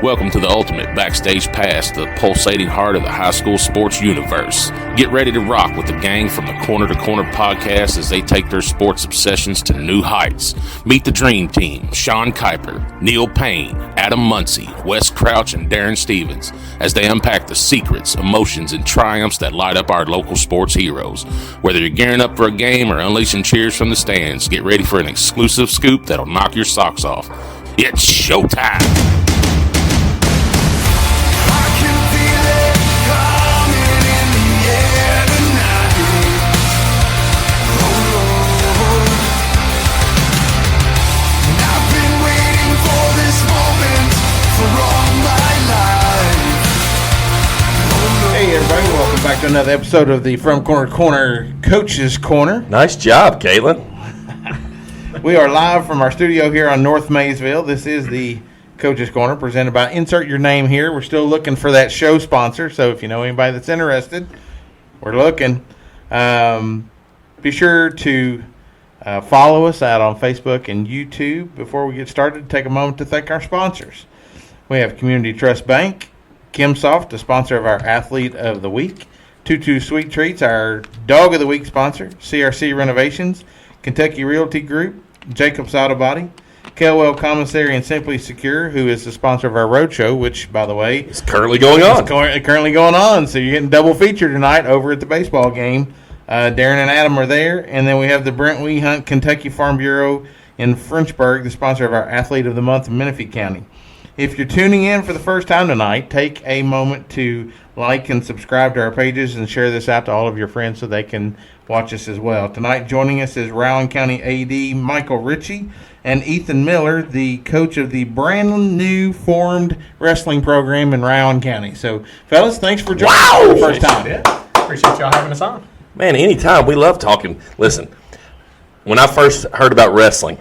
Welcome to the ultimate backstage pass, the pulsating heart of the high school sports universe. Get ready to rock with the gang from the Corner to Corner podcast as they take their sports obsessions to new heights. Meet the dream team, Sean Kiper, Neil Payne, Adam Muncy, Wes Crouch, and Darren Stevens, as they unpack the secrets, emotions, and triumphs that light up our local sports heroes. Whether you're gearing up for a game or unleashing cheers from the stands, get ready for an exclusive scoop that'll knock your socks off. It's showtime! Hey everybody, welcome back to another episode of the From Corner to Corner Coach's Corner. Nice job, Caitlin. We are live from our studio here on North Maysville. This is the Coach's Corner presented by Insert Your Name Here. We're still looking for that show sponsor, so if you know anybody that's interested, we're looking. Be sure to follow us out on Facebook and YouTube. Before we get started, take a moment to thank our sponsors. We have Community Trust Bank, Kimsoft, the sponsor of our Athlete of the Week, Tutu Sweet Treats, our Dog of the Week sponsor, CRC Renovations, Kentucky Realty Group, Jacobs Auto Body, Kelwell Commissary and Simply Secure, who is the sponsor of our road show, which, by the way, It's currently going on. currently going on. So you're getting double feature tonight over at the baseball game. Darren and Adam are there. And then we have the Brent Wee Hunt Kentucky Farm Bureau in Frenchburg, the sponsor of our Athlete of the Month in Menifee County. If you're tuning in for the first time tonight, take a moment to like and subscribe to our pages and share this out to all of your friends so they can watch us as well. Tonight joining us is Rowan County AD Michael Ritchie and Ethan Miller, the coach of the brand new formed wrestling program in Rowan County. So, fellas, thanks for joining us for the first time. Appreciate y'all having us on. Man, anytime. We love talking. Listen, when I first heard about wrestling,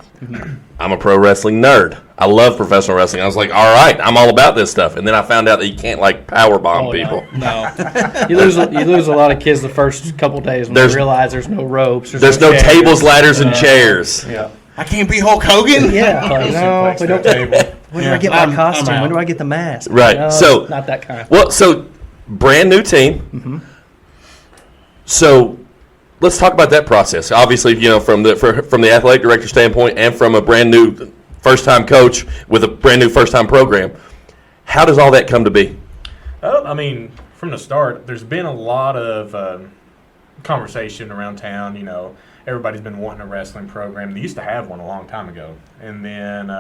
I'm a pro wrestling nerd. I love professional wrestling. I was like, all right, I'm all about this stuff. And then I found out that you can't, like, power bomb people. No. You lose a lot of kids the first couple days when they realize there's no ropes. There's no tables, ladders, and chairs. Yeah. I can't be Hulk Hogan? Yeah. No, we don't. When do I get my costume? When do I get the mask? Right. No, So not that kind of. Well, so brand new team. Mm-hmm. So let's talk about that process. Obviously, you know, from the athletic director standpoint and from a brand new first-time coach with a brand new first-time program, how does all that come to be? I mean, from the start, there's been a lot of conversation around town. You know, everybody's been wanting a wrestling program. They used to have one a long time ago, and then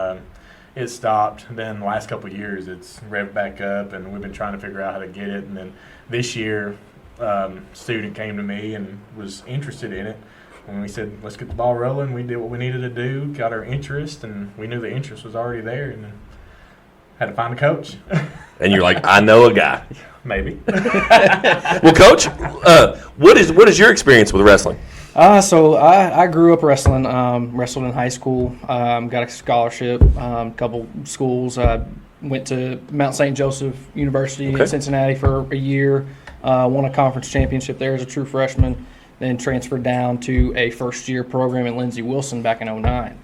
it stopped. Then the last couple of years, it's revved back up, and we've been trying to figure out how to get it. And then this year, student came to me and was interested in it. When we said, let's get the ball rolling, we did what we needed to do, got our interest, and we knew the interest was already there, and then had to find a coach. And you're like, I know a guy. Maybe. Well, Coach, what is your experience with wrestling? So I grew up wrestling, wrestled in high school, got a scholarship, a couple schools. Went to Mount St. Joseph University in Cincinnati for a year, won a conference championship there as a true freshman, then transferred down to a first-year program at Lindsey Wilson back in 2009.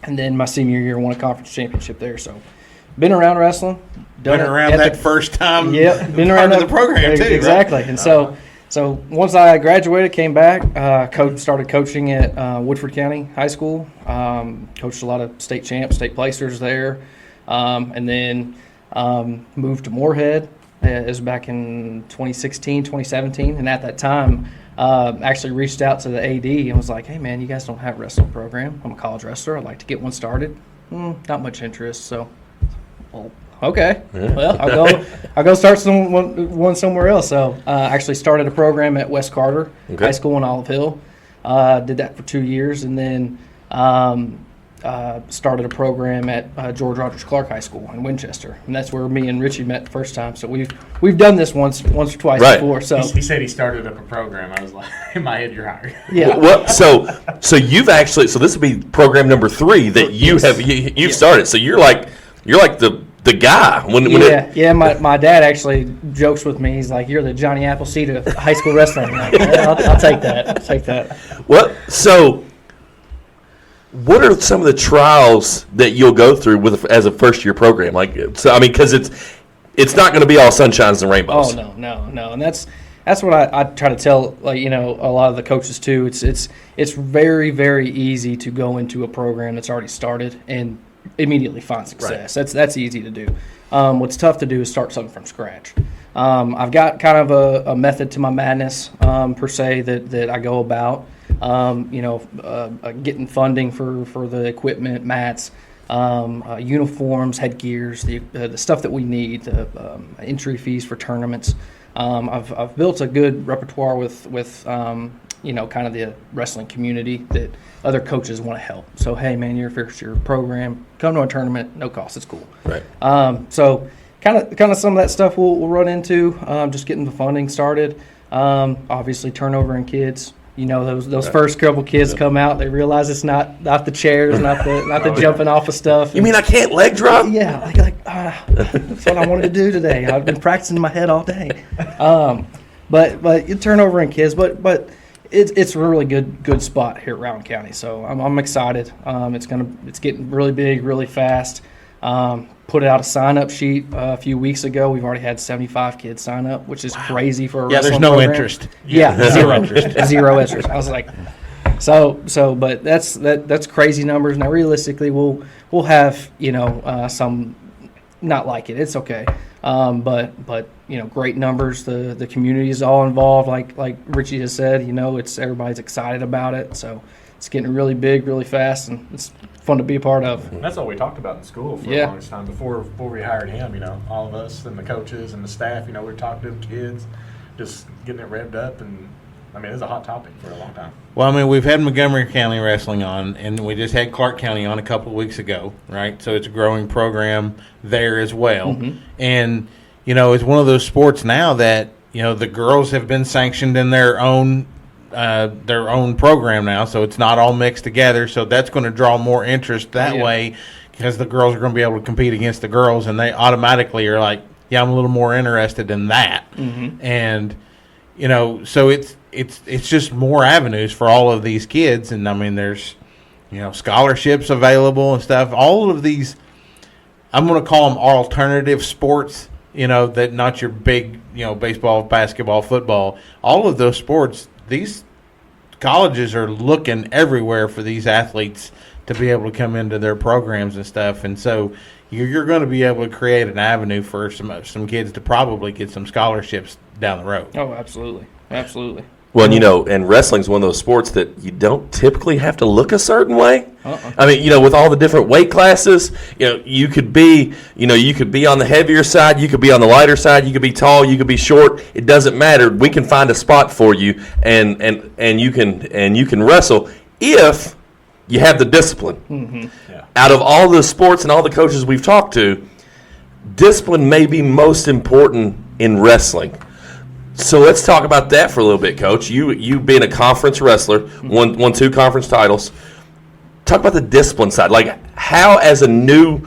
And then my senior year, won a conference championship there. So been around wrestling. Been around that first time. Yep, been around the program too. Exactly. Right? And so once I graduated, came back, started coaching at Woodford County High School. Coached a lot of state champs, state placers there. And then moved to Moorhead. It was back in 2016, 2017. And at that time, actually reached out to the AD and was like, hey, man, you guys don't have a wrestling program. I'm a college wrestler. I'd like to get one started. Not much interest. So, well, okay. Yeah. Well, I'll go start one somewhere else. So actually started a program at West Carter High School in Olive Hill. Did that for 2 years. And then started a program at George Rogers Clark High School in Winchester, and that's where me and Ritchie met the first time. So we've done this once or twice before. So he said he started up a program. I was like, in my head, you're hired. Yeah. Well, so you've actually this will be program number 3 that you've started. So you're like the guy my dad actually jokes with me. He's like, you're the Johnny Appleseed of high school wrestling. Like, I'll take that. What? So what are some of the trials that you'll go through as a first-year program? Like, so I mean, because it's not going to be all sunshines and rainbows. Oh no, and that's what I try to tell a lot of the coaches too. It's very, very easy to go into a program that's already started and immediately find success. Right. That's easy to do. What's tough to do is start something from scratch. I've got kind of a method to my madness per se that I go about. Getting funding for the equipment, mats, uniforms, headgears, the stuff that we need, the entry fees for tournaments. I've built a good repertoire with kind of the wrestling community that other coaches want to help. So hey man, you're a first year program, come to a tournament, no cost, it's cool. Right. So kind of some of that stuff we'll run into, just getting the funding started. Obviously turnover in kids. Those first couple kids come out, they realize it's not the chairs, not the jumping off of stuff. You mean I can't leg drop? Yeah, that's what I wanted to do today. I've been practicing in my head all day. But you turn over in kids, but it's a really good spot here at Rowan County. So I'm excited. It's getting really big, really fast. Put out a sign-up sheet a few weeks ago. We've already had 75 kids sign up, which is crazy for a Yeah, there's wrestling no program. interest. Yeah, zero interest. Zero interest. I was like, but that's crazy numbers. Now, realistically, we'll have some not like it. It's okay, but great numbers. The community is all involved. Like Ritchie has said, it's everybody's excited about it. So it's getting really big, really fast, and it's fun to be a part of. And that's all we talked about in school for the longest time before we hired him. All of us and the coaches and the staff. We were talking to the kids, just getting it revved up, and it was a hot topic for a long time. Well, we've had Montgomery County Wrestling on, and we just had Clark County on a couple of weeks ago, right? So it's a growing program there as well. Mm-hmm. And, it's one of those sports now that, the girls have been sanctioned in their own program now, so it's not all mixed together. So that's going to draw more interest that way because the girls are going to be able to compete against the girls, and they automatically are like, yeah, I'm a little more interested in that. Mm-hmm. And, so it's just more avenues for all of these kids. And, there's, scholarships available and stuff. All of these, I'm going to call them alternative sports, that not your big, baseball, basketball, football. All of those sports, these colleges are looking everywhere for these athletes to be able to come into their programs and stuff. And so you're going to be able to create an avenue for some kids to probably get some scholarships down the road. Oh, absolutely. Absolutely. Well, and wrestling's one of those sports that you don't typically have to look a certain way. With all the different weight classes, you could be on the heavier side, you could be on the lighter side, you could be tall, you could be short. It doesn't matter. We can find a spot for you, and you can wrestle if you have the discipline. Mm-hmm. Yeah. Out of all the sports and all the coaches we've talked to, discipline may be most important in wrestling. So let's talk about that for a little bit, Coach. You being a conference wrestler, won 2 conference titles. Talk about the discipline side. Like, how as a new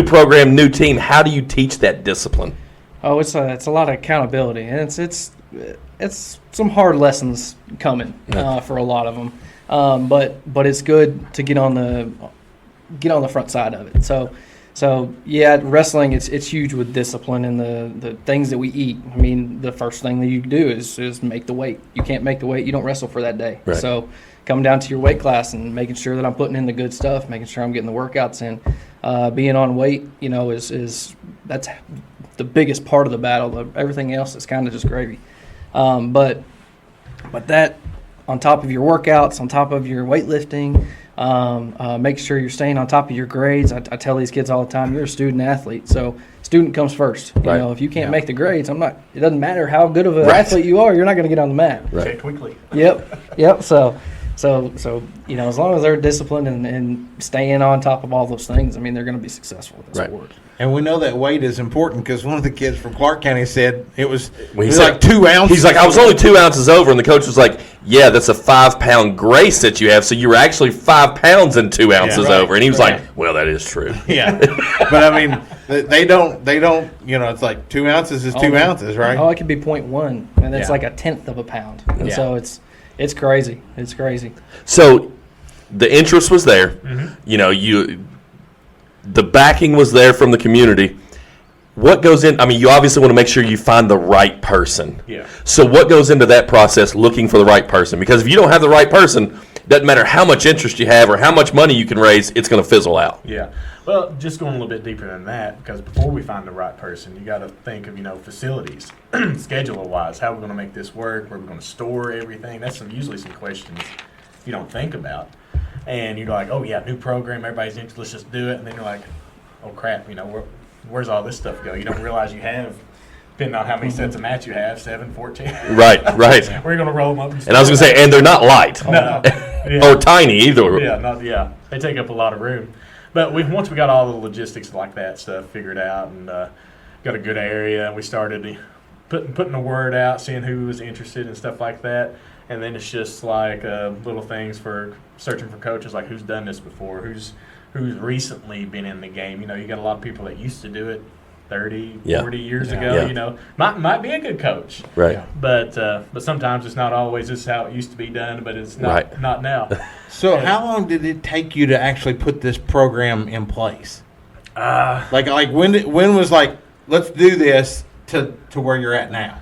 program, new team, how do you teach that discipline? Oh, it's a lot of accountability, and it's some hard lessons coming for a lot of them. But it's good to get on the front side of it. So yeah, wrestling it's huge with discipline and the things that we eat. The first thing that you do is make the weight. You can't make the weight, you don't wrestle for that day. Right. So coming down to your weight class and making sure that I'm putting in the good stuff, making sure I'm getting the workouts in, being on weight, is that's the biggest part of the battle. Everything else is kind of just gravy. But that on top of your workouts, on top of your weightlifting. Make sure you're staying on top of your grades. I tell these kids all the time, you're a student athlete, so student comes first. Right. If you can't make the grades, it doesn't matter how good of an athlete you are, you're not going to get on the mat. Right. Check quickly. Yep. So as long as they're disciplined and staying on top of all those things, they're going to be successful with this sport. And we know that weight is important because one of the kids from Clark County said it was said, like 2 ounces. He's like, I was only 2 ounces over, and the coach was like, yeah, that's a 5-pound grace that you have, so you were actually 5 pounds and 2 ounces over. And he was like, well, that is true. Yeah. But they don't, it's like 2 ounces is 2 ounces, right? Oh, it could be 0.1, and it's like a tenth of a pound. And so it's crazy. It's crazy. So the interest was there. The backing was there from the community. What goes in? I mean, you obviously want to make sure you find the right person. Yeah. So what goes into that process, looking for the right person? Because if you don't have the right person, doesn't matter how much interest you have or how much money you can raise, it's going to fizzle out. Yeah. Well, just going a little bit deeper than that, because before we find the right person, you got to think of, facilities, schedule-wise. How are we going to make this work? Where are we going to store everything? That's usually some questions you don't think about. And you're like, oh, yeah, new program, everybody's interested, let's just do it. And then you're like, oh, crap, where's all this stuff go? You don't realize you have, depending on how many sets of mats you have, 7, 14. Right. We're going to roll them up. And I was going to say, and they're not light. No. Or tiny either. Yeah, they take up a lot of room. But once we got all the logistics like that stuff figured out and got a good area, we started putting the word out, seeing who was interested and stuff like that. And then it's just like little things for searching for coaches, like who's done this before, who's recently been in the game. You got a lot of people that used to do it 30, 40 years ago. Might be a good coach. Right. But sometimes it's not always this is how it used to be done, but it's not now. So how long did it take you to actually put this program in place? Like when was like, let's do this to where you're at now?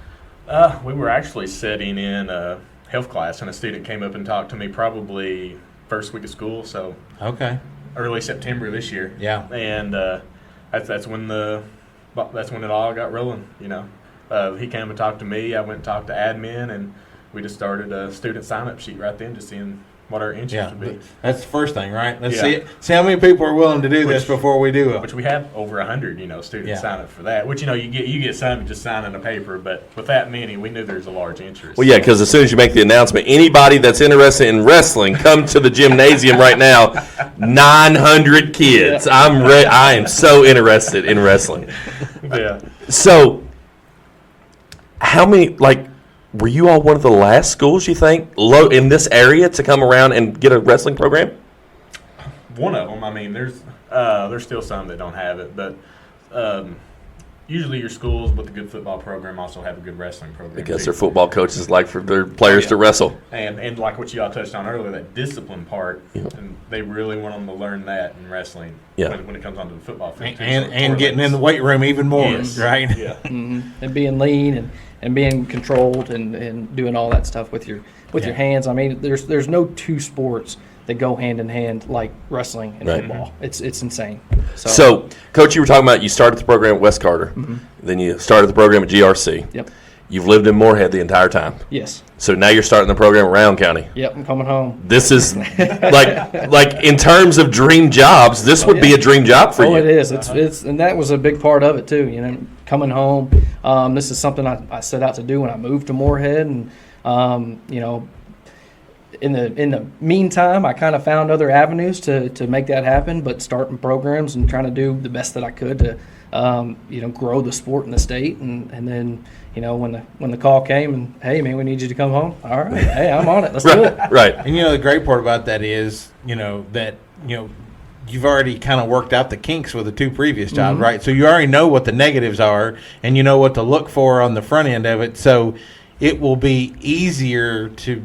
We were actually sitting in a health class, and a student came up and talked to me probably first week of school, so early September this year. Yeah. And that's when it all got rolling. He came and talked to me. I went and talked to admin, and we just started a student sign-up sheet right then, just seeing what our interest would be. That's the first thing, right? Let's see how many people are willing to do this before we do it. Which we have over 100, students sign up for that. Which you get some just signing a paper, but with that many, we knew there's a large interest. Well, yeah, because as soon as you make the announcement, anybody that's interested in wrestling, come to the gymnasium right now. 900 kids. Yeah. I am so interested in wrestling. Yeah. So, how many were you all one of the last schools, you think, in this area to come around and get a wrestling program? One of them. I mean, there's still some that don't have it, but usually your schools with a good football program also have a good wrestling program. Because their football coaches like for their players to wrestle. And like what you all touched on earlier, that discipline part, and they really want them to learn that in wrestling when it comes onto the football field. And getting in the weight room even more, right? Yeah. And being lean and being controlled and doing all that stuff with your hands. I mean, there's no two sports that go hand in hand like wrestling and football. It's insane. So, Coach, you were talking about you started the program at West Carter, then you started the program at GRC. Yep. You've lived in Moorhead the entire time. Yes. So now you're starting the program at Rowan County. Yep, I'm coming home. This is like in terms of dream jobs, this would be a dream job for you. Oh, it is. It's and that was a big part of it too. Coming home. This is something I set out to do when I moved to Moorhead, and in the meantime, I kind of found other avenues to make that happen. But starting programs and trying to do the best that I could to grow the sport in the state, and then. When the call came and, hey, man, we need you to come home. All right. Hey, I'm on it. Let's do it. Right. And, the great part about that is, that you've already kind of worked out the kinks with the two previous jobs, right? So you already know what the negatives are, and you know what to look for on the front end of it. So it will be easier to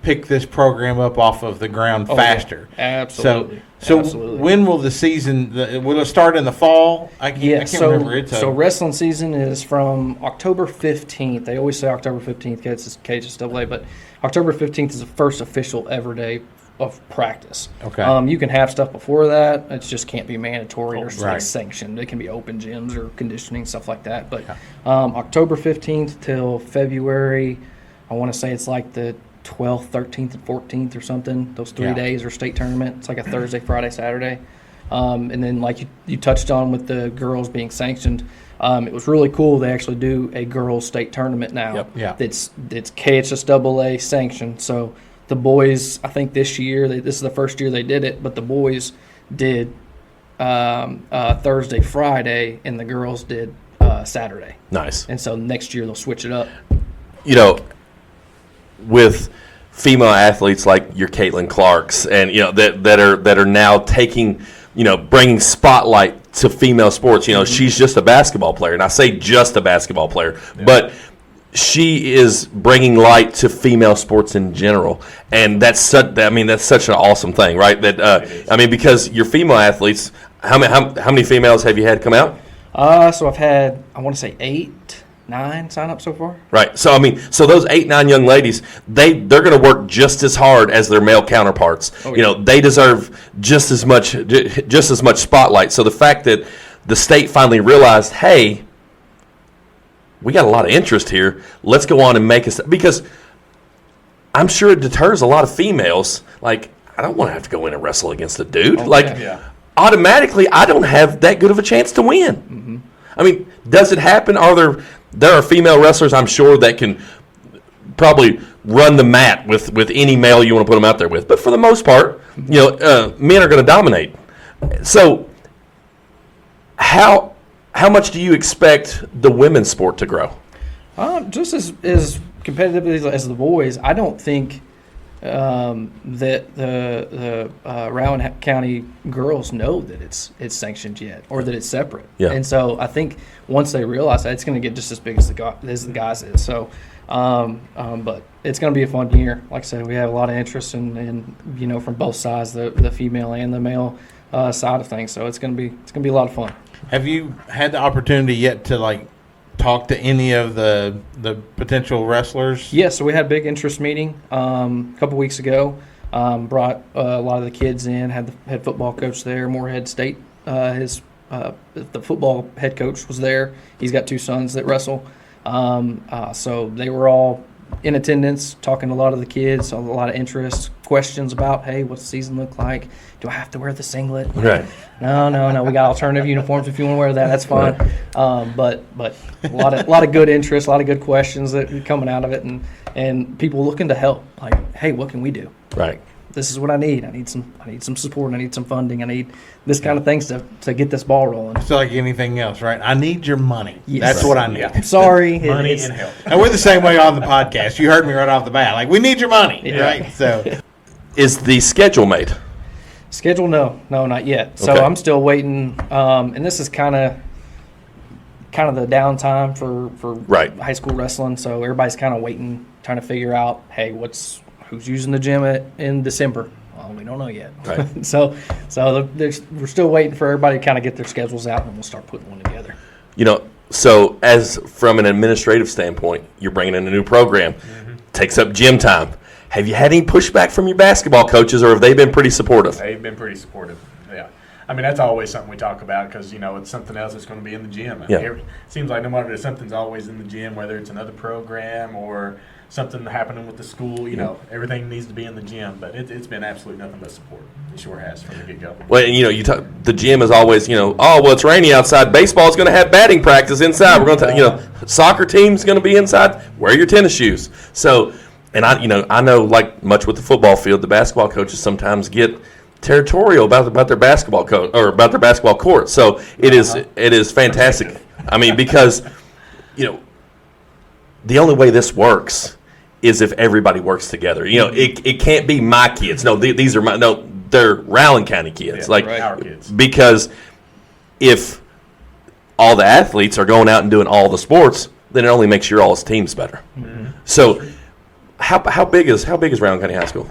pick this program up off of the ground faster. Yeah. Absolutely. So Absolutely. When will the season? Will it start in the fall? I can't remember it. So wrestling season is from October 15th. They always say October 15th, KHSAA, but October 15th is the first official ever day of practice. Okay. You can have stuff before that. It just can't be mandatory or right. sanctioned. It can be open gyms or conditioning, stuff like that. But October 15th till February, I want to say it's like the 12th, 13th, and 14th or something. Those 3 days are state tournament. It's like a Thursday, Friday, Saturday. And then like you touched on with the girls being sanctioned, it was really cool. They actually do a girls state tournament now. Yep. Yeah. It's KHSAA sanctioned. So the boys, I think this year, this is the first year they did it, but the boys did Thursday, Friday, and the girls did Saturday. Nice. And so next year they'll switch it up. With female athletes like your Caitlin Clarks and that are now taking bringing spotlight to female sports. She's just a basketball player, and I say just a basketball player, but she is bringing light to female sports in general, and that's such an awesome thing, right? That because your female athletes, how many females have you had come out? So I've had, I want to say 8, 9 sign up so far. Right. So so those 8, 9 young ladies, they're going to work just as hard as their male counterparts. Oh, yeah. They deserve just as much spotlight. So the fact that the state finally realized, hey, we got a lot of interest here. Let's go on and make us, because I'm sure it deters a lot of females. Like, I don't want to have to go in and wrestle against a dude. Automatically, I don't have that good of a chance to win. Mm-hmm. Does it happen? There are female wrestlers, I'm sure, that can probably run the mat with any male you want to put them out there with. But for the most part, men are going to dominate. So how much do you expect the women's sport to grow? Just as competitively as the boys. I don't think that the Rowan County girls know that it's sanctioned yet, or that it's separate. Yeah. And so I think once they realize that, it's going to get just as big as the guys is. So, but it's going to be a fun year. Like I said, we have a lot of interest in from both sides, the female and the male side of things. So it's going to be a lot of fun. Have you had the opportunity yet to talk to any of the potential wrestlers? Yeah, so we had a big interest meeting a couple weeks ago. Brought a lot of the kids in, had the head football coach there, Moorhead State. The football head coach was there. He's got 2 sons that wrestle. So they were all in attendance, talking to a lot of the kids, a lot of interest, questions about, hey, what's the season look like? Do I have to wear the singlet? Right. No. We got alternative uniforms if you want to wear that. That's fine. But a lot of good interest, a lot of good questions that are coming out of it, and people looking to help. Like, hey, what can we do? Right. This is what I need. I need some support. I need some funding. I need this kind of things to get this ball rolling. It's like anything else, right? I need your money. Yes. That's what I need. I'm sorry. Money and help. And we're the same way on the podcast. You heard me right off the bat. Like, we need your money, Yeah. right? So, Is the schedule made? Schedule? No, not yet. So Okay. I'm still waiting. And this is kind of the downtime for Right. high school wrestling. So everybody's kind of waiting, trying to figure out, hey, who's using the gym in December? Well, we don't know yet. Right. so we're still waiting for everybody to kind of get their schedules out, and we'll start putting one together. So as from an administrative standpoint, you're bringing in a new program, takes up gym time. Have you had any pushback from your basketball coaches, or have they been pretty supportive? They've been pretty supportive. Yeah. That's always something we talk about because, it's something else that's going to be in the gym. Yeah. It seems like no matter something's always in the gym, whether it's another program or something happening with the school, everything needs to be in the gym. But it's been absolutely nothing but support. It sure has from the get-go. Well, and the gym is always, it's rainy outside. Baseball's going to have batting practice inside. We're going to, soccer team's going to be inside. Wear your tennis shoes. So, and I know, like much with the football field, the basketball coaches sometimes get territorial about their basketball coach or about their basketball court. So it is fantastic. Because the only way this works is if everybody works together. It can't be my kids. No, these are they're Rowan County kids. Yeah, our kids. Because if all the athletes are going out and doing all the sports, then it only makes your all's teams better. Mm-hmm. So how big is Rowan County High School?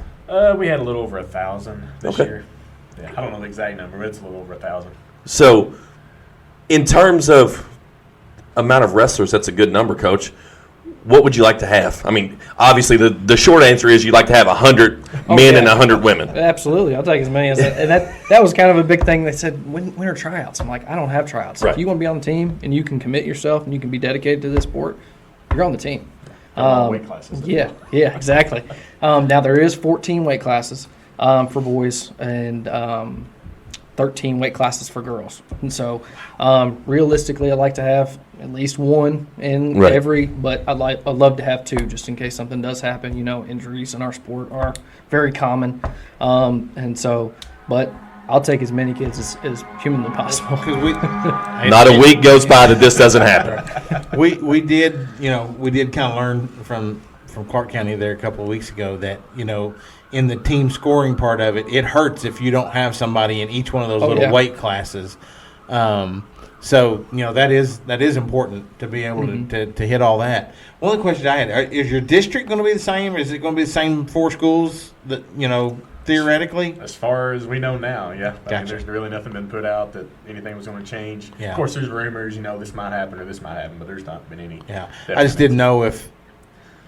We had a little over 1,000 this Okay. year. Yeah, I don't know the exact number, but it's a little over 1,000. So in terms of amount of wrestlers, that's a good number, Coach. What would you like to have? Obviously, the short answer is you'd like to have 100 men and 100 women. Absolutely. I'll take as many as that. And that was kind of a big thing. They said, when are tryouts? I'm like, I don't have tryouts. Right. If you want to be on the team and you can commit yourself and you can be dedicated to this sport, you're on the team. Weight classes. Yeah, exactly. Now, there is 14 weight classes for boys and 13 weight classes for girls. And so, realistically, I'd like to have at least one in Right. every, but I'd love to have 2 just in case something does happen. Injuries in our sport are very common. And so, but I'll take as many kids as humanly possible. Not a week goes by that this doesn't happen. we did kind of learn from Clark County there a couple of weeks ago that in the team scoring part of it hurts if you don't have somebody in each one of those little weight classes So that is important to be able to hit all that. One of the questions I had: is your district going to be the same? Is it going to be the same 4 schools that theoretically? As far as we know now, yeah. I Gotcha. mean, there's really nothing been put out that anything was going to change. Yeah. Of course, there's rumors. This might happen or this might happen, but there's not been any. Yeah, I just didn't know if.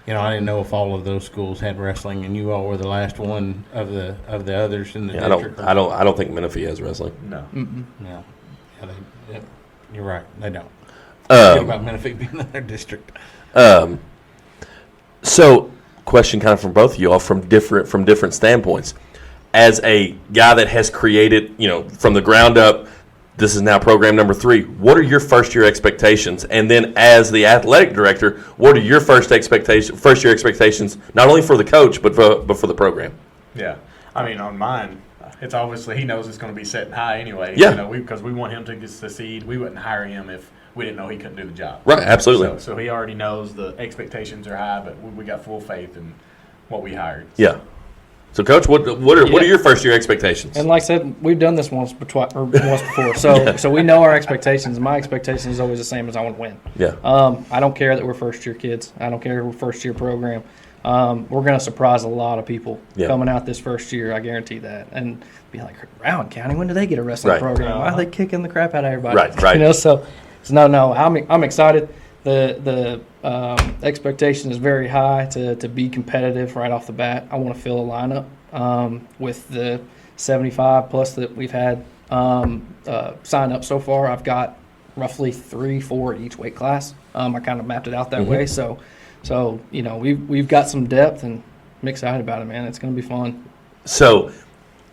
I didn't know if all of those schools had wrestling, and you all were the last one of the others in the district. I don't think Menifee has wrestling. No. No. Yeah, you're right. They don't. Forget about Menifee being in their district. So, question kind of from both of you all from different standpoints. As a guy that has created, from the ground up, this is now program number 3. What are your first year expectations? And then, as the athletic director, what are your first year expectations, not only for the coach but for the program? Yeah, I mean, on mine, it's obviously he knows it's going to be setting high anyway. Yeah. Because we want him to succeed. We wouldn't hire him if we didn't know he couldn't do the job. Right, absolutely. So he already knows the expectations are high, but we got full faith in what we hired. Yeah. So, Coach, what are your first year expectations? And like I said, we've done this once before. So we know our expectations. My expectation is always the same as I want to win. Yeah. I don't care that we're first-year kids. I don't care if we're first-year program. We're going to surprise a lot of people coming out this first year. I guarantee that. And be like, Rowan County, when do they get a wrestling program? Why are they kicking the crap out of everybody? Right. So no, I'm excited. The expectation is very high to be competitive right off the bat. I want to fill a lineup with the 75 plus that we've had sign up so far. I've got roughly 3-4 at each weight class. I kind of mapped it out that way. So we've got some depth, and I'm excited about it, man. It's going to be fun. So,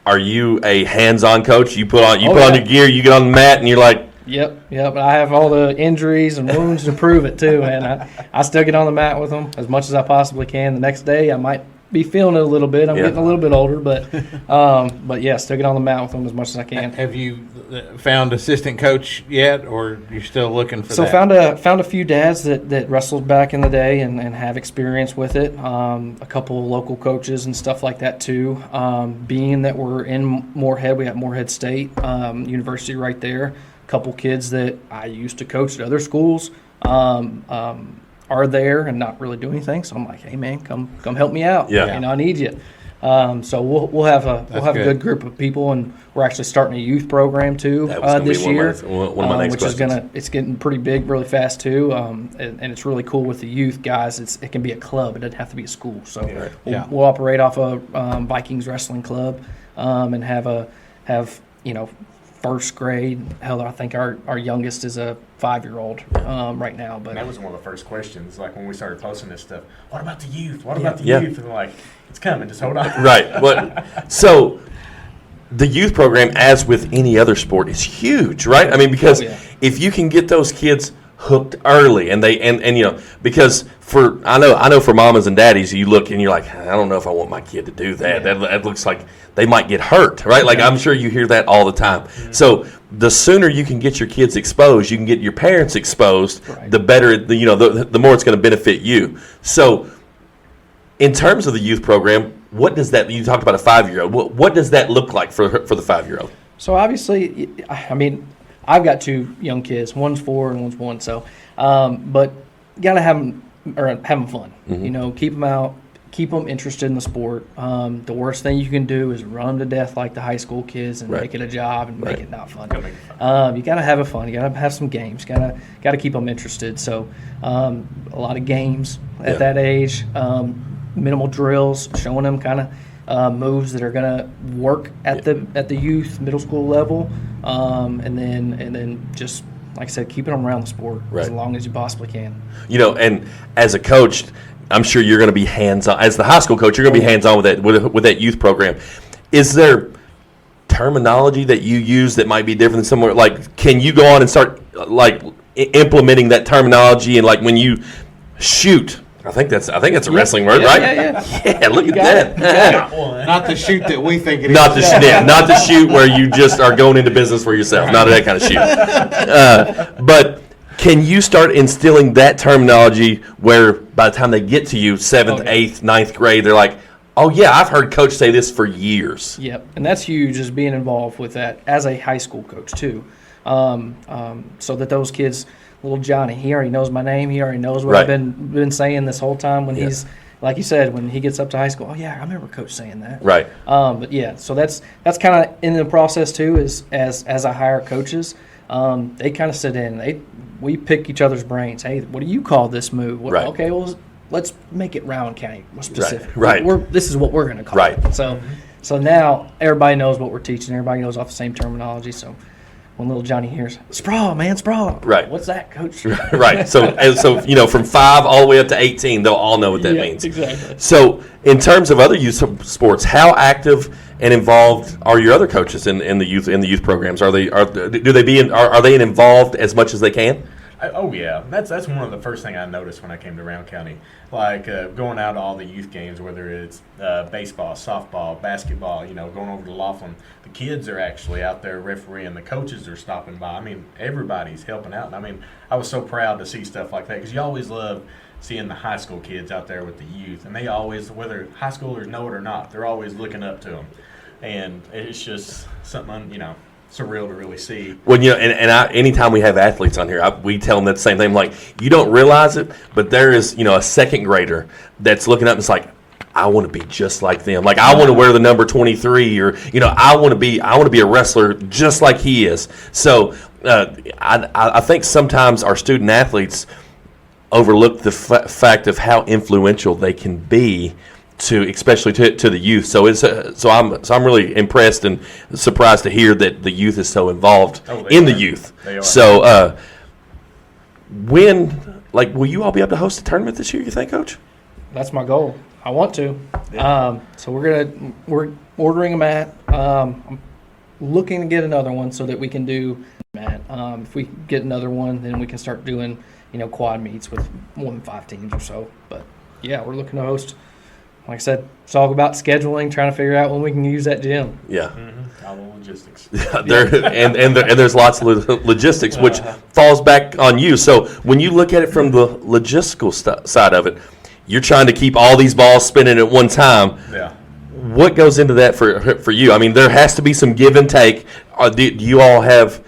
are you a hands-on coach? You put on your gear, you get on the mat, and you're like. Yep. I have all the injuries and wounds to prove it too, man. I still get on the mat with them as much as I possibly can. The next day, I might be feeling it a little bit. I'm getting a little bit older, but yeah, still get on the mat with them as much as I can. Have you found assistant coach yet, or you're still looking for that? So found a few dads that wrestled back in the day and have experience with it. A couple of local coaches and stuff like that too. Being that we're in Moorhead, we got Moorhead State University right there. Couple kids that I used to coach at other schools are there and not really do anything. So I'm like, hey man, come help me out. Yeah. I need you. So we'll have a good group of people, and we're actually starting a youth program too this year. One of my next which questions. It's getting pretty big really fast too. And it's really cool with the youth guys. It can be a club. It doesn't have to be a school. So we'll operate off a Vikings wrestling club and have first grade. Hell, I think our youngest is a 5-year-old right now. But that was one of the first questions, like when we started posting this stuff. What about the youth? What about the youth? And like, it's coming. Just hold on. Right. But so the youth program, as with any other sport, is huge, right? I mean, because if you can get those kids hooked early, and because I know for mamas and daddies, you look and you're like, I don't know if I want my kid to do that. That looks like they might get hurt, right? Like I'm sure you hear that all the time. Mm-hmm. So the sooner you can get your kids exposed, you can get your parents exposed, the better. The more it's going to benefit you. So in terms of the youth program, what does that? You talked about a 5-year-old. What does that look like for the 5-year-old? So obviously, I mean, I've got 2 young kids. One's 4 and one's 1. So, but you got to have them fun. Mm-hmm. Keep them out, keep them interested in the sport. The worst thing you can do is run them to death like the high school kids and make it a job and make it not fun. You got to have it fun. You got to have some games. Got to keep them interested. So, a lot of games at that age. Minimal drills, showing them kind of moves that are going to work at the youth middle school level, and then just like I said, keeping them around the sport as long as you possibly can. And as a coach, I'm sure you're going to be hands-on. As the high school coach, you're going to be hands-on with that youth program. Is there terminology that you use that might be different than somewhere? Like, can you go on and start like implementing that terminology, and like when you shoot? I think that's a wrestling word, right? Yeah, look at that. Not the shoot that we think it is. Not the shoot where you just are going into business for yourself. Not that kind of shoot. But can you start instilling that terminology where by the time they get to you, 7th, 8th, 9th grade, they're like, oh, yeah, I've heard Coach say this for years. Yep, and that's huge, is being involved with that as a high school coach, too. so that those kids, little Johnny, he already knows my name. He already knows what Right. I've been saying this whole time when Yeah. he's, like you said, when he gets up to high school. Oh, yeah, I remember Coach saying that. Right. But, yeah, so that's kind of in the process, too, is as I hire coaches, they kind of sit in. We pick each other's brains. Hey, what do you call this move? Right. Okay, well, let's make it Rowan County specific. Right. This is what we're going to call Right. it. So now everybody knows what we're teaching. Everybody knows off the same terminology. So when little Johnny hears, sprawl, man, sprawl. Right. What's that, Coach? Right. So from 5 all the way up to 18, they'll all know what that means. Exactly. So in terms of other youth sports, how active and involved are your other coaches in the youth programs? Are they involved as much as they can? Oh yeah, that's one of the first thing I noticed when I came to Rowan County. Like going out to all the youth games, whether it's baseball, softball, basketball, going over to Laughlin. The kids are actually out there refereeing. The coaches are stopping by. I mean, everybody's helping out. And I mean, I was so proud to see stuff like that because you always love seeing the high school kids out there with the youth, and they always, whether high schoolers know it or not, they're always looking up to them, and it's just something surreal to really see. Well, anytime we have athletes on here, we tell them that same thing. Like, you don't realize it, but there is, a second grader that's looking up and it's like, I want to be just like them. Like, I want to wear the number 23, or I want to be a wrestler just like he is. So I think sometimes our student athletes overlook the fact of how influential they can be especially to the youth. So I'm really impressed and surprised to hear that the youth is so involved in the youth. They are. So will you all be able to host a tournament this year, you think, Coach? That's my goal. I want to. So we're ordering a mat. I'm looking to get another one so that we can do mat. If we get another one, then we can start doing quad meets with more than 5 teams or so. But yeah, we're looking to host. Like I said, it's all about scheduling, trying to figure out when we can use that gym. Yeah. All the logistics. There's lots of logistics, which falls back on you. So when you look at it from the logistical side of it, you're trying to keep all these balls spinning at one time. Yeah. What goes into that for you? I mean, there has to be some give and take. Do you all have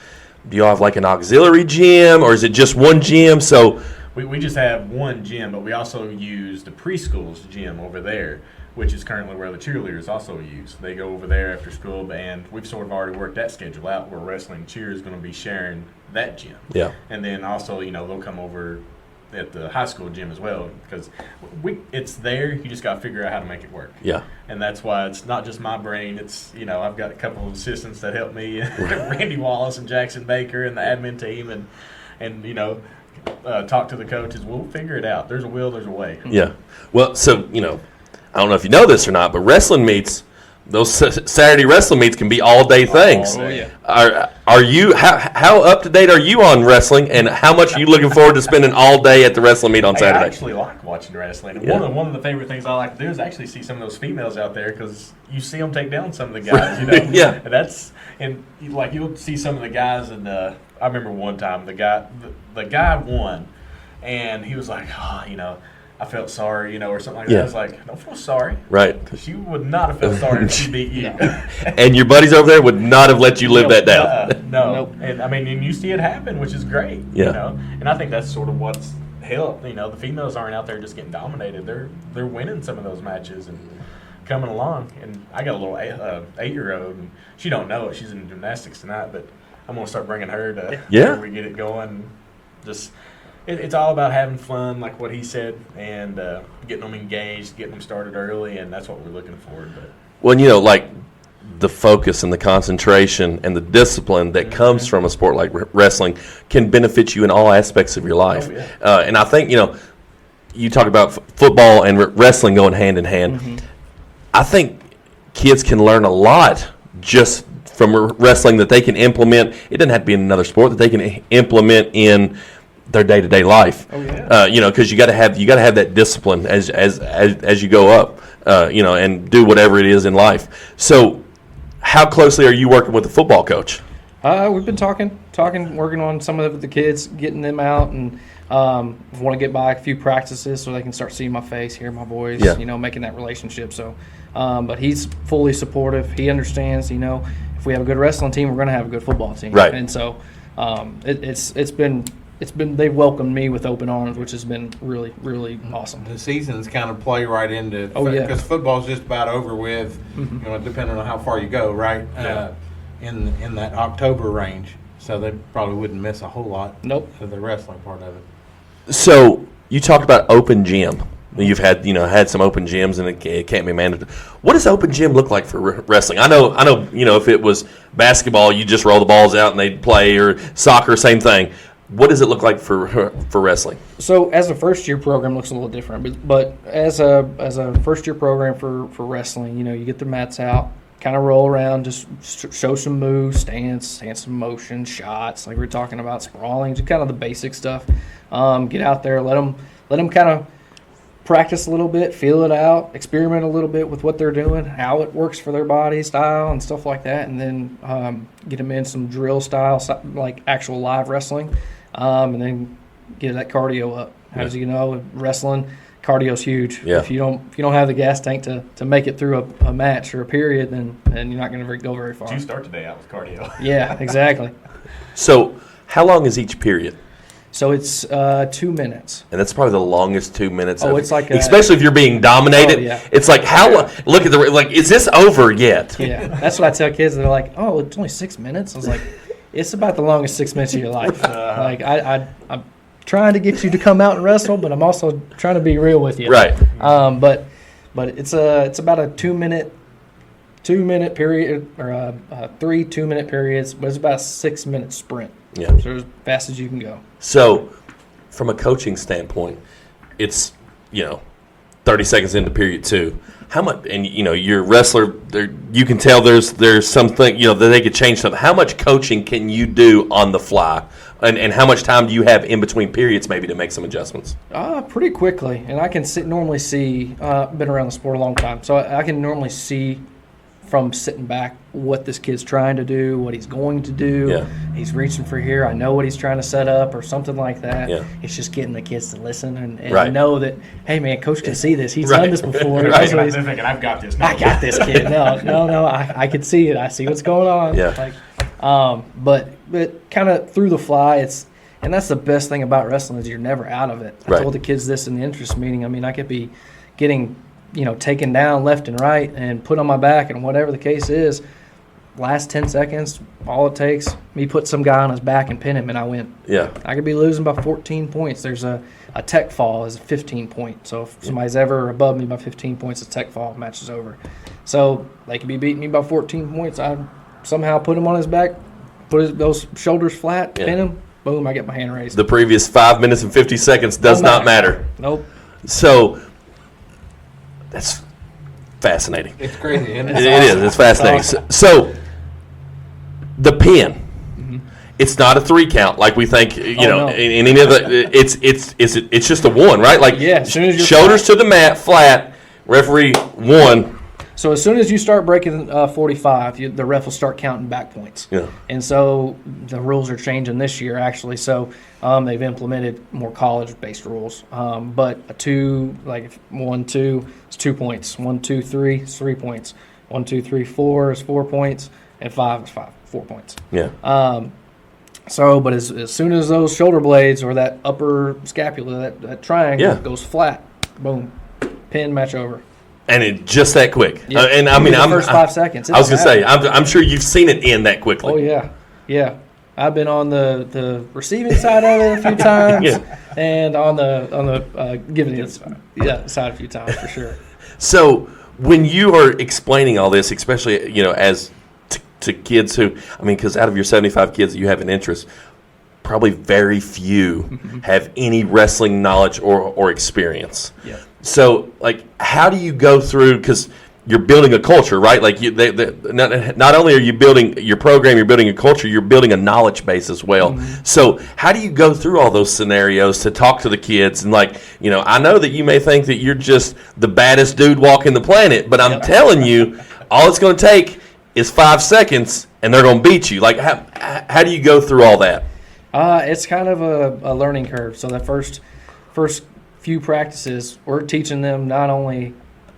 like an auxiliary gym, or is it just one gym? So we just have one gym, but we also use the preschool's gym over there, which is currently where the cheerleaders also use. They go over there after school, and we've sort of already worked that schedule out where wrestling and cheer is going to be sharing that gym. Yeah. And then also, they'll come over at the high school gym as well, because it's there. You just got to figure out how to make it work. Yeah. And that's why it's not just my brain. It's, I've got a couple of assistants that help me, Randy Wallace and Jackson Baker and the admin team, and talk to the coaches. We'll figure it out. There's a will, there's a way. Yeah. Well, so, I don't know if you know this or not, but wrestling meets, those Saturday wrestling meets can be all-day things. Oh, yeah. Are you, how up-to-date are you on wrestling, and how much are you looking forward to spending all day at the wrestling meet on Saturday? I actually like watching wrestling. And Yeah. one of the favorite things I like to do is actually see some of those females out there, because you see them take down some of the guys, Yeah. And you'll see some of the guys, and I remember one time the guy won, and he was like, I felt sorry, or something like that. Yeah. I was like, don't feel sorry. Right. She would not have felt sorry if she beat you. And your buddies over there would not have let you live that down. No. Nope. And you see it happen, which is great. Yeah. And I think that's sort of what's helped. The females aren't out there just getting dominated. They're winning some of those matches and coming along. And I got a little 8-year-old, and she don't know it. She's in gymnastics tonight, but I'm gonna start bringing her to where we get it going. Just. It's all about having fun, like what he said, and getting them engaged, getting them started early, and that's what we're looking for. But Well, like the focus and the concentration and the discipline that comes from a sport like wrestling can benefit you in all aspects of your life. Oh, yeah. And I think, you talk about football and wrestling going hand in hand. Mm-hmm. I think kids can learn a lot just from wrestling that they can implement. It doesn't have to be in another sport, that they can implement in their day-to-day life. Oh, yeah. Because you got to have that discipline as you go up, and do whatever it is in life. So, how closely are you working with the football coach? We've been talking, working on some of the kids, getting them out, and want to get by a few practices so they can start seeing my face, hear my voice, Yeah. making that relationship. So, but he's fully supportive. He understands, if we have a good wrestling team, we're going to have a good football team. Right. And so it's been they've welcomed me with open arms, which has been really, really awesome. The seasons kind of play right into because football's just about over with, depending on how far you go, right? Yeah. In that October range, so they probably wouldn't miss a whole lot. Nope. Of the wrestling part of it. So you talked about open gym. You've had some open gyms, and it can't be managed. What does open gym look like for wrestling? I know. If it was basketball, you just roll the balls out and they'd play, or soccer, same thing. What does it look like for wrestling? So as a first year program, it looks a little different, but as a first year program for wrestling, you get the mats out, kind of roll around, just show some moves, stance some motion, shots, like we were talking about, sprawling, just kind of the basic stuff. Get out there, let them kind of practice a little bit, feel it out, experiment a little bit with what they're doing, how it works for their body style and stuff like that, and then get them in some drill style, like actual live wrestling, and then get that cardio up. As you know, wrestling, cardio's huge. Yeah. If you don't have the gas tank to make it through a match or a period, then you're not going to go very far. You start today out with cardio. Yeah, exactly. So how long is each period? So it's 2 minutes. And that's probably the longest 2 minutes. It's like especially if you're being dominated. Oh, yeah. It's like how long? Look at is this over yet? Yeah, that's what I tell kids. They're like, "Oh, it's only 6 minutes." I was like, "It's about the longest 6 minutes of your life." Like I'm trying to get you to come out and wrestle, but I'm also trying to be real with you. Right. But it's about a 2 minute period, or 3 2-minute periods, but it's about a 6 minute sprint. Yeah. So as fast as you can go. So, from a coaching standpoint, it's 30 seconds into period 2. How much? And you're a wrestler. You can tell there's something that they could change something. How much coaching can you do on the fly, and how much time do you have in between periods maybe to make some adjustments? Pretty quickly, and I can normally see. Been around the sport a long time, so I can normally see from sitting back what this kid's trying to do, what he's going to do. Yeah. He's reaching for here. I know what he's trying to set up or something like that. Yeah. It's just getting the kids to listen and Right. know that, hey, man, Coach can see this. He's Right. done this before. Right. That's what They're he's, thinking, I've got this. I got this kid. No, I can see it. I see what's going on. Yeah. But kind of through the fly, and that's the best thing about wrestling is you're never out of it. I Right. told the kids this in the interest meeting. I mean, I could be getting taken down left and right and put on my back and whatever the case is, last 10 seconds, all it takes, me put some guy on his back and pin him and I win. Yeah. I could be losing by 14 points. There's a tech fall is a 15 point. So if somebody's ever above me by 15 points, a tech fall, match is over. So they could be beating me by 14 points. I somehow put him on his back, put those shoulders flat, Yeah. pin him, boom, I get my hand raised. The previous 5 minutes and 50 seconds does not matter. Nope. So that's fascinating. It's crazy, isn't It it? is. It's fascinating. So the pin. It's not a 3 count like we think. No. In any of the. It's just a 1, right? Like Yeah, as soon as you're shoulders to the mat, flat. Referee 1. So as soon as you start breaking 45, the ref will start counting back points. Yeah. And so the rules are changing this year, actually. So they've implemented more college-based rules. But a 2, like 1, 2, is 2 points. 1, 2, 3 is 3 points. 1, 2, 3, 4 is 4 points. And 5 is 4 points. Yeah. But as soon as those shoulder blades or that upper scapula, that triangle goes flat, boom, pin, match over. And it just that quick. Yeah. And I mean, the first 5 seconds. I was gonna say, I'm sure you've seen it end that quickly. Oh yeah. I've been on the receiving side of it a few times, and on the giving side a few times for sure. So when you are explaining all this, especially as to kids who, because out of your 75 kids that you have an interest, probably very few have any wrestling knowledge or experience. Yeah. So, how do you go through, because you're building a culture, right? Like, not only are you building your program, you're building a culture, you're building a knowledge base as well. So, how do you go through all those scenarios to talk to the kids? And, I know that you may think that you're just the baddest dude walking the planet, but I'm telling you, all it's going to take is 5 seconds, and they're going to beat you. How do you go through all that? It's kind of a learning curve. So the first few practices, we're teaching them not only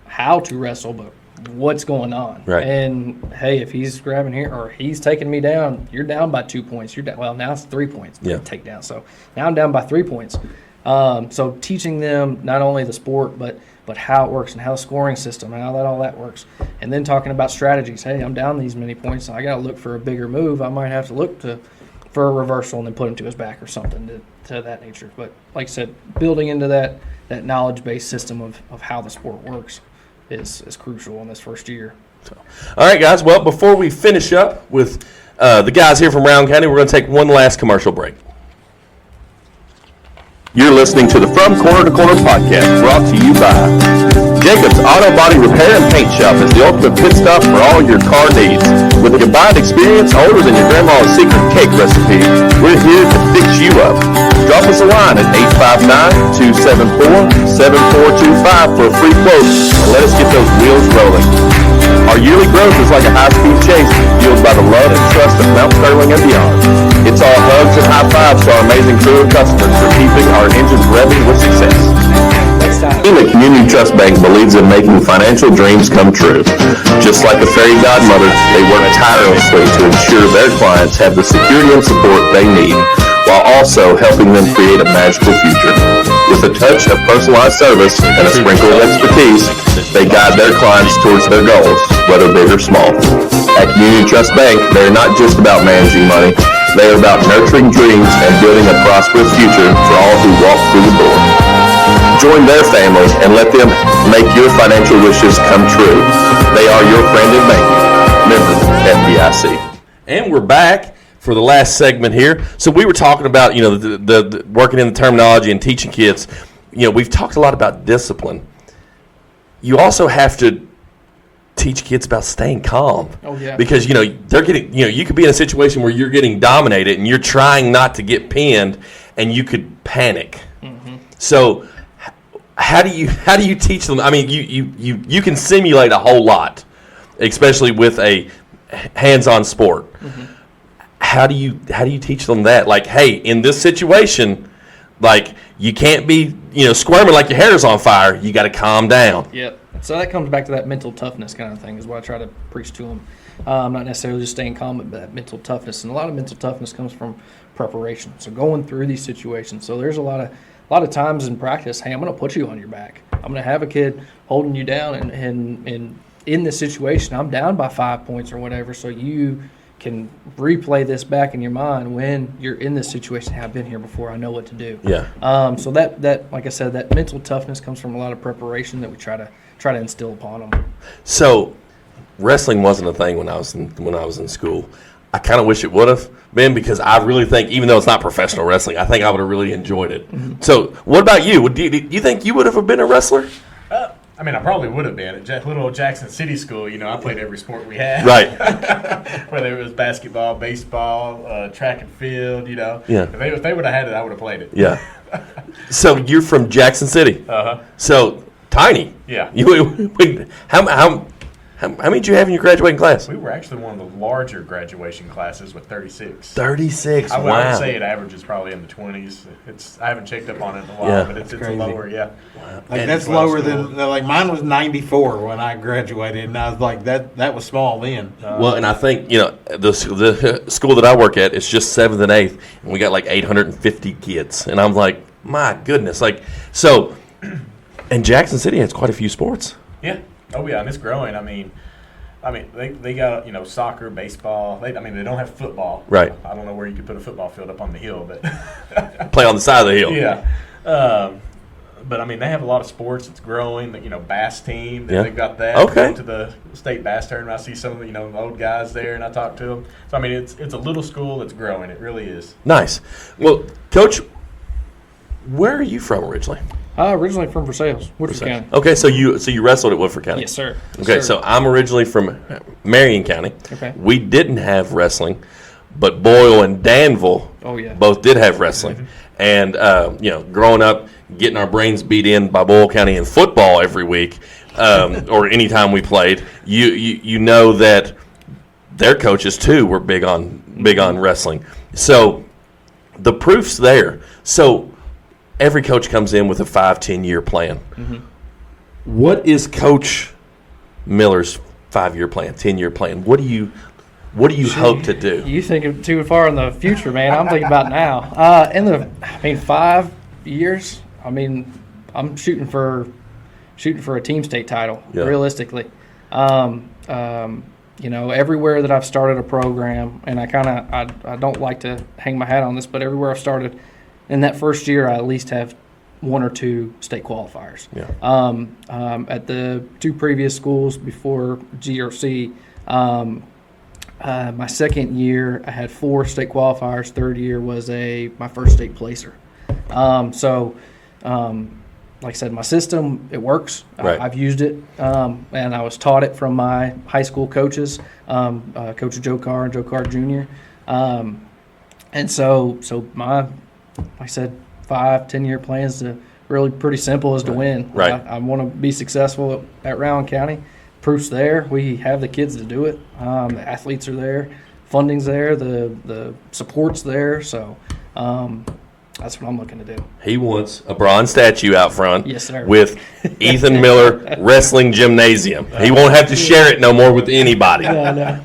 how to wrestle, but what's going on. Right. And hey, if he's grabbing here or he's taking me down, you're down by 2 points. You're down. Well, now it's 3 points. Yeah. Take down. So now I'm down by 3 points. So teaching them not only the sport, but how it works and how the scoring system and how all that works. And then talking about strategies. Hey, I'm down these many points. So I got to look for a bigger move. I might have to look for a reversal and then put him to his back or something to that nature. But like I said, building into that knowledge-based system of how the sport works is crucial in this first year. All right, guys. Well, before we finish up with the guys here from Rowan County, we're going to take one last commercial break. You're listening to the From Corner to Corner podcast, brought to you by Jacob's Auto Body Repair and Paint Shop is the ultimate pit stop for all your car needs. With a combined experience older than your grandma's secret cake recipe, we're here to fix you up. Drop us a line at 859-274-7425 for a free quote and let us get those wheels rolling. Our yearly growth is like a high-speed chase fueled by the love and trust of Mount Sterling and beyond. It's all hugs and high fives to our amazing crew of customers for keeping our engines revving with success. The Community Trust Bank believes in making financial dreams come true. Just like a fairy godmother, they work tirelessly to ensure their clients have the security and support they need, while also helping them create a magical future. With a touch of personalized service and a sprinkle of expertise, they guide their clients towards their goals, whether big or small. At Community Trust Bank, they are not just about managing money, they are about nurturing dreams and building a prosperous future for all who walk through the door. Join their family and let them make your financial wishes come true. They are your friend in banking. Member FDIC. And we're back for the last segment here. So we were talking about, the working in the terminology and teaching kids. We've talked a lot about discipline. You also have to teach kids about staying calm. Oh, yeah. Because, they're getting, you could be in a situation where you're getting dominated and you're trying not to get pinned and you could panic. Mm-hmm. So how do you teach them? I mean, you can simulate a whole lot, especially with a hands-on sport. Mm-hmm. How do you teach them that? Like, hey, in this situation, like, you can't be, squirming like your hair is on fire. You got to calm down. Yep. So that comes back to that mental toughness kind of thing is what I try to preach to them. Not necessarily just staying calm, but that mental toughness. And a lot of mental toughness comes from preparation. So going through these situations. So there's a lot of times in practice, hey, I'm going to put you on your back. I'm going to have a kid holding you down, and in this situation, I'm down by 5 points or whatever, so you can replay this back in your mind when you're in this situation. Hey, I've been here before. I know what to do. Yeah. So that, like I said, that mental toughness comes from a lot of preparation that we try to instill upon them. So wrestling wasn't a thing when I was in school. I kind of wish it would have been, because I really think, even though it's not professional wrestling, I think I would have really enjoyed it. Mm-hmm. So what about you? Do you think you would have been a wrestler? I mean, I probably would have been at little Jackson City School. I played every sport we had. Right. Whether it was basketball, baseball, track and field. Yeah. If they would have had it, I would have played it. Yeah. So you're from Jackson City. Uh-huh. So tiny. Yeah. How many did you have in your graduating class? We were actually one of the larger graduation classes with 36. 36. I Wow. would say it averages probably in the 20s. I haven't checked up on it in a while, Yeah. but it's crazy. lower. Yeah. Wow. Like, that's lower than, like, mine was 94 when I graduated, and I was like, that was small then. Well, and I think, the school that I work at, it's just 7th and 8th, and we got like 850 kids. And I'm like, my goodness. Like, so, and Jackson City has quite a few sports. Yeah. Oh, yeah, and it's growing. I mean, they got, soccer, baseball. They don't have football. Right. I don't know where you could put a football field up on the hill, but Play on the side of the hill. yeah. But they have a lot of sports. It's growing. The bass team. Yeah. They've got that. Okay. Go to the state bass tournament. I see some of the the old guys there, and I talk to them. So it's a little school that's growing. It really is. Nice. Well, Coach, where are you from originally? Originally from Versailles, Woodford County. Okay, so you wrestled at Woodford County. Yes, sir. Yes, Okay, sir. so I'm originally from Marion County. Okay. We didn't have wrestling, but Boyle and Danville both did have wrestling. And, growing up, getting our brains beat in by Boyle County in football every week, or any time we played, you know that their coaches, too, were big on wrestling. So the proof's there. So every coach comes in with a 5-10 year plan. Mm-hmm. What is Coach Miller's 5-year plan, 10-year plan? What do you hope to do? You think too far in the future, man. I'm thinking about now. 5 years. I mean, I'm shooting for a team state title. Yeah. Realistically, everywhere that I've started a program, and I don't like to hang my hat on this, but everywhere I've started, in that first year, I at least have 1 or 2 state qualifiers. Yeah. At the 2 previous schools before GRC, my second year I had 4 state qualifiers. Third year was my first state placer. Like I said, my system, it works. Right. I've used it, and I was taught it from my high school coaches, Coach Joe Carr and Joe Carr Jr. And so my, like I said, 5-10-year plans to really pretty simple is to win. Right. I want to be successful at Rowan County. Proof's there. We have the kids to do it. The athletes are there. Funding's there. The support's there. So that's what I'm looking to do. He wants a bronze statue out front. Yes, sir. With Ethan Miller Wrestling Gymnasium. He won't have to share it no more with anybody. No.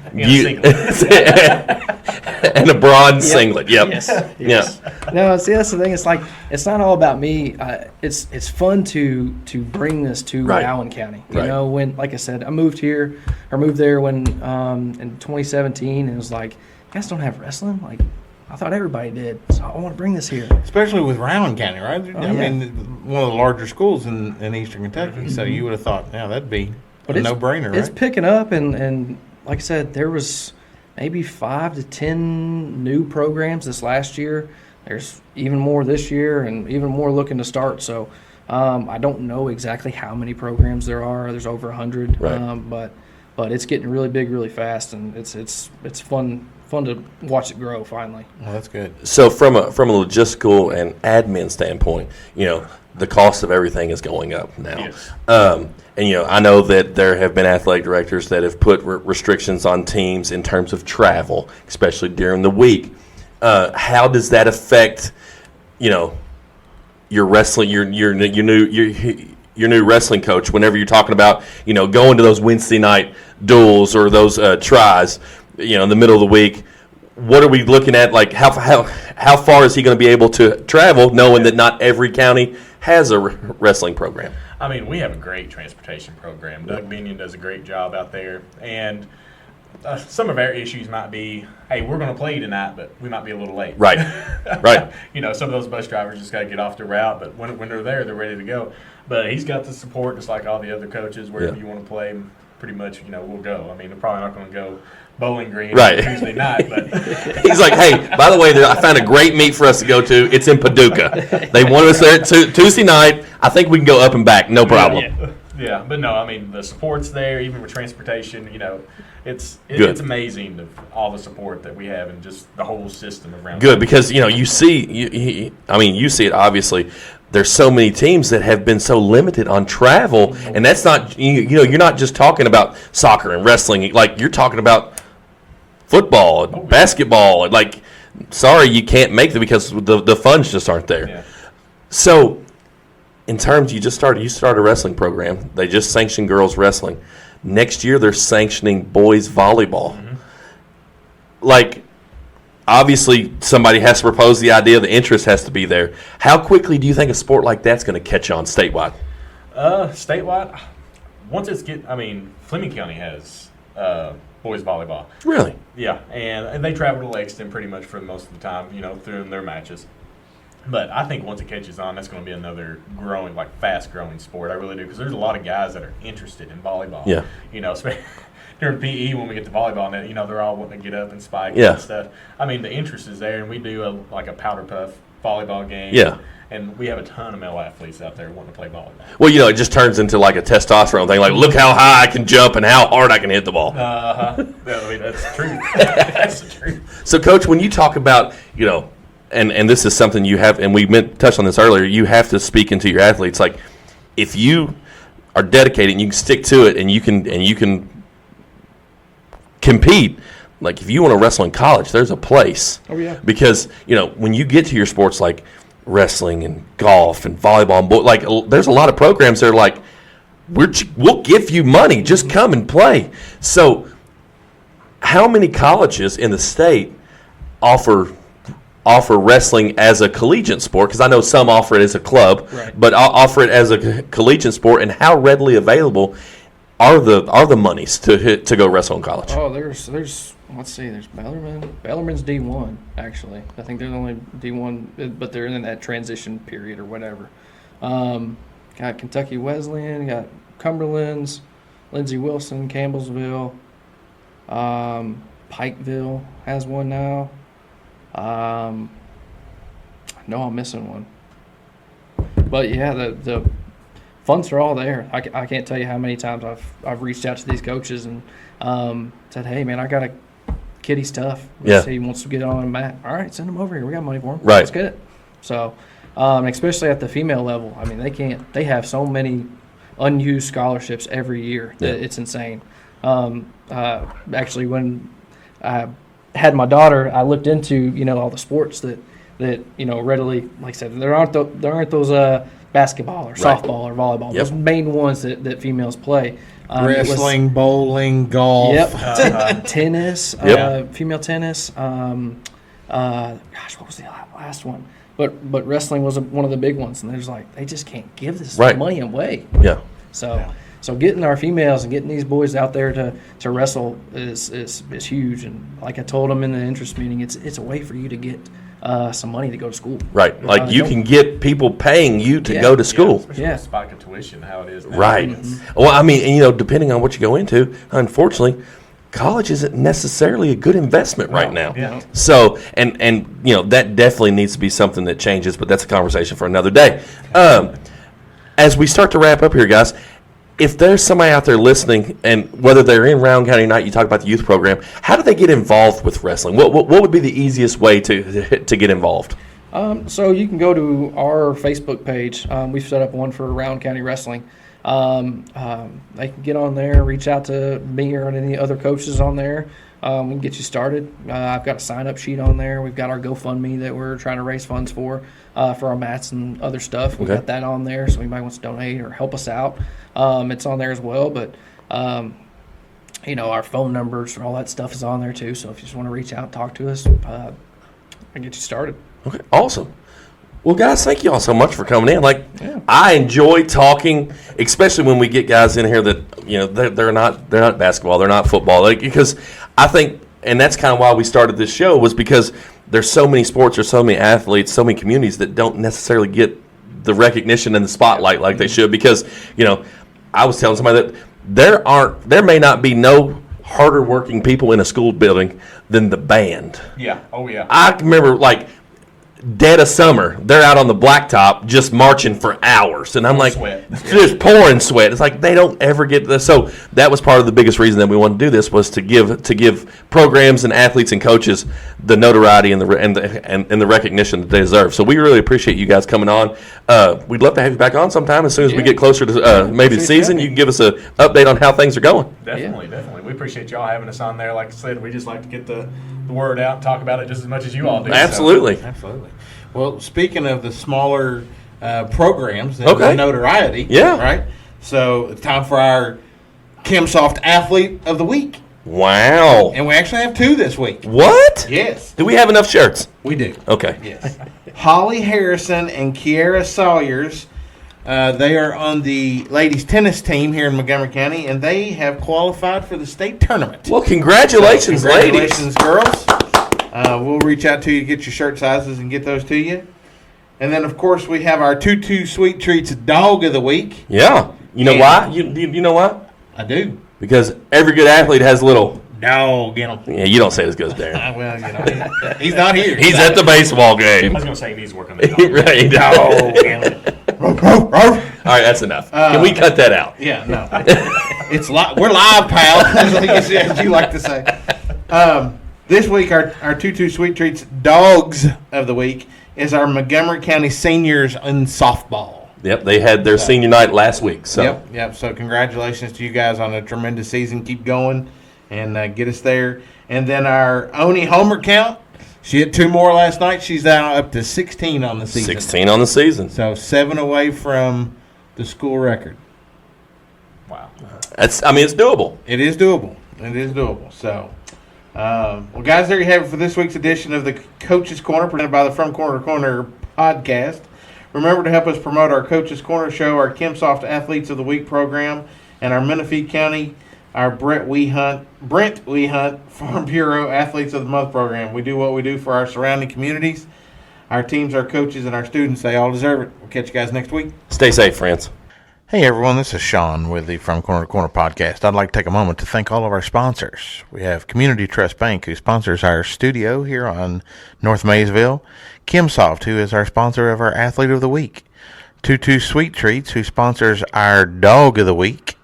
And a bronze singlet. Yep. Yes. Yeah. No, see, that's the thing. It's like it's not all about me. It's fun to bring this to Right. Rowan County. You Right. know, when, like I said, I moved there when in 2017, and it was like, you guys don't have wrestling? Like, I thought everybody did. So I want to bring this here. Especially with Rowan County, right? I yeah. mean, one of the larger schools in Eastern Kentucky. So you would have thought, yeah, that'd be a no-brainer, right? It's picking up, and like I said, there was maybe 5 to 10 new programs this last year. There's even more this year, and even more looking to start. So I don't know exactly how many programs there are. There's over 100, Right. But it's getting really big, really fast, and it's fun to watch it grow finally. Well, that's good. So from a logistical and admin standpoint, the cost of everything is going up now. Yes. And I know that there have been athletic directors that have put restrictions on teams in terms of travel, especially during the week. How does that affect, your wrestling, your new wrestling coach? Whenever you're talking about, going to those Wednesday night duels or those tries, in the middle of the week, what are we looking at? Like how far is he going to be able to travel, knowing that not every county has a wrestling program? I mean, we have a great transportation program. Doug Binion does a great job out there, and some of our issues might be, hey, we're going to play tonight, but we might be a little late. Right. Right. Some of those bus drivers just got to get off the route, but when they're there, they're ready to go. But he's got the support, just like all the other coaches. Wherever you want to play, pretty much, we'll go. I mean, they're probably not going to go Bowling Green Right. on Tuesday night, but He's like, hey, by the way, I found a great meet for us to go to. It's in Paducah. They wanted us there Tuesday night. I think we can go up and back, no problem. Yeah, but no, I mean, the support's there, even with transportation, it's amazing all the support that we have and just the whole system around. Good, because you see it obviously. There's so many teams that have been so limited on travel, and that's not you're not just talking about soccer and wrestling. Like, you're talking about football and basketball, and like, sorry, you can't make it because the funds just aren't there. Yeah. So, in terms, you started a wrestling program. They just sanctioned girls wrestling. Next year, they're sanctioning boys volleyball. Mm-hmm. Like, obviously, somebody has to propose the idea. The interest has to be there. How quickly do you think a sport like that's going to catch on statewide? Statewide, once Fleming County has boys volleyball. Really? Yeah, and they travel to Lexington pretty much for most of the time, through their matches. But I think once it catches on, that's going to be another fast-growing sport. I really do, because there's a lot of guys that are interested in volleyball. Yeah. Especially during PE when we get to volleyball, and they're all wanting to get up and spike Yeah. and stuff. I mean, the interest is there, and we do a powder puff volleyball game. Yeah. And we have a ton of male athletes out there wanting to play volleyball. Well, it just turns into like a testosterone thing. Like, look how high I can jump and how hard I can hit the ball. Yeah, I mean, that's the truth. That's the truth. So, Coach, when you talk about, and this is something you have, and we touched on this earlier, you have to speak into your athletes. Like, if you are dedicated and you can stick to it and you can compete, like if you want to wrestle in college, there's a place. Oh, yeah. Because, when you get to your sports like wrestling and golf and volleyball, and there's a lot of programs that are like, we'll give you money. Just come and play. So how many colleges in the state offer wrestling as a collegiate sport? Because I know some offer it as a club, Right. but I'll offer it as a collegiate sport. And how readily available are the monies to go wrestle in college? Oh, there's let's see, there's Bellarmine. Bellarmine's D1 actually. I think they're the only D1, but they're in that transition period or whatever. Got Kentucky Wesleyan, got Cumberland's, Lindsey Wilson, Campbellsville, Pikeville has one now. No, I'm missing one. But yeah, the funds are all there. I can't tell you how many times I've reached out to these coaches and said, "Hey, man, I got a kid. He's tough. Yeah. He wants to get on a mat. All right, send him over here. We got money for him. Right. Let's get it." So, especially at the female level, I mean, they have so many unused scholarships every year that it's insane. Actually, when I had my daughter, I looked into all the sports that readily, like I said, there aren't those basketball or softball or volleyball, those main ones that females play. Wrestling, bowling, golf. Yep. Tennis, female tennis. What was the last one? But wrestling was one of the big ones, and they just can't give this money away. Yeah. So getting our females and getting these boys out there to wrestle is huge. And like I told them in the interest meeting, it's a way for you to get some money to go to school. Right. Like you can get people paying you to go to school. Especially with the spike of tuition, how it is now. Right. Well, I mean, and, depending on what you go into, unfortunately, college isn't necessarily a good investment right now. Yeah. So, and that definitely needs to be something that changes, but that's a conversation for another day. As we start to wrap up here, guys, if there's somebody out there listening, and whether they're in Rowan County or not, you talk about the youth program, how do they get involved with wrestling? What would be the easiest way to get involved? So you can go to our Facebook page. We've set up one for Rowan County Wrestling. They can get on there, reach out to me or any other coaches on there. We can get you started. I've got a sign-up sheet on there. We've got our GoFundMe that we're trying to raise funds for our mats and other stuff. We've got that on there, so anybody wants to donate or help us out, it's on there as well. But, our phone numbers and all that stuff is on there too. So if you just want to reach out, talk to us, I can get you started. Okay, awesome. Well, guys, thank you all so much for coming in. I enjoy talking, especially when we get guys in here that they're not basketball, they're not football, because I think, and that's kind of why we started this show, was because there's so many sports, there's so many athletes, so many communities that don't necessarily get the recognition and the spotlight like they should. Because I was telling somebody that there may not be no harder working people in a school building than the band. Yeah. Oh yeah. I remember dead of summer, they're out on the blacktop just marching for hours, and I'm just pouring sweat. It's like they don't ever get this. So that was part of the biggest reason that we wanted to do this, was to give programs and athletes and coaches the notoriety and the recognition that they deserve. So we really appreciate you guys coming on. We'd love to have you back on sometime as soon as we get closer to maybe the season. You can give us an update on how things are going. Definitely. We appreciate y'all having us on there. Like I said, we just like to get the word out and talk about it just as much as you all do. Absolutely. Absolutely. Well, speaking of the smaller programs and the notoriety, right? So it's time for our ChemSoft Athlete of the Week. Wow. And we actually have two this week. What? Yes. Do we have enough shirts? We do. Okay. Yes. Holly Harrison and Kiera Sawyers, they are on the ladies tennis team here in Montgomery County, and they have qualified for the state tournament. Well, congratulations, Congratulations, ladies. girls. We'll reach out to you to get your shirt sizes and get those to you. And then, of course, we have our Tutu Sweet Treats Dog of the Week. Yeah. You know why? You know why? I do. Because every good athlete has a little dog in them. Yeah, you don't say it as good as Darren. Well, he's not here. He's at the baseball game. I was going to say he needs to work on that. Right. Dog in 'em. All right, that's enough. Can we cut that out? Yeah, no. We're live, pal, as you like to say. This week, our Tutu Sweet Treats Dogs of the Week is our Montgomery County seniors in softball. Yep, they had their senior night last week. So. Yep. So congratulations to you guys on a tremendous season. Keep going and get us there. And then our Oni Homer count, she hit 2 more last night. She's now up to 16 on the season. 16 on the season. So 7 away from the school record. Wow. It's doable. It is doable. It is doable. So, well, guys, there you have it for this week's edition of the Coach's Corner, presented by the From Corner to Corner podcast. Remember to help us promote our Coach's Corner show, our KimSoft Athletes of the Week program, and our Menifee County, our Brent Wehunt Farm Bureau Athletes of the Month program. We do what we do for our surrounding communities, our teams, our coaches, and our students. They all deserve it. We'll catch you guys next week. Stay safe, friends. Hey everyone, this is Sean with the From Corner to Corner podcast. I'd like to take a moment to thank all of our sponsors. We have Community Trust Bank, who sponsors our studio here on North Maysville. KimSoft, who is our sponsor of our Athlete of the Week. Tutu Sweet Treats, who sponsors our Dog of the Week.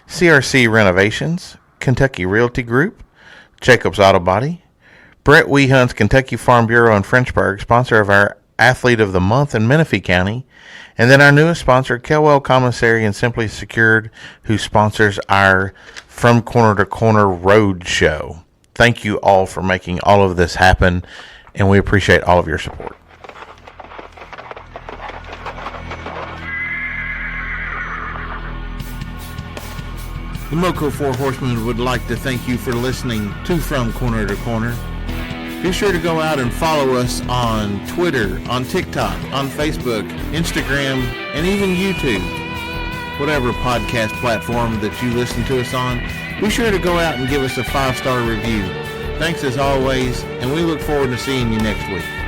CRC Renovations, Kentucky Realty Group, Jacobs Auto Body, Brett Wehunt's Kentucky Farm Bureau in Frenchburg, sponsor of our Athlete of the Month in Menifee County, and then our newest sponsor, Kelwell Commissary and Simply Secured, who sponsors our From Corner to Corner Road Show. Thank you all for making all of this happen, and we appreciate all of your support. The Moco Four Horsemen would like to thank you for listening to From Corner to Corner. Be sure to go out and follow us on Twitter, on TikTok, on Facebook, Instagram, and even YouTube. Whatever podcast platform that you listen to us on, be sure to go out and give us a 5-star review. Thanks as always, and we look forward to seeing you next week.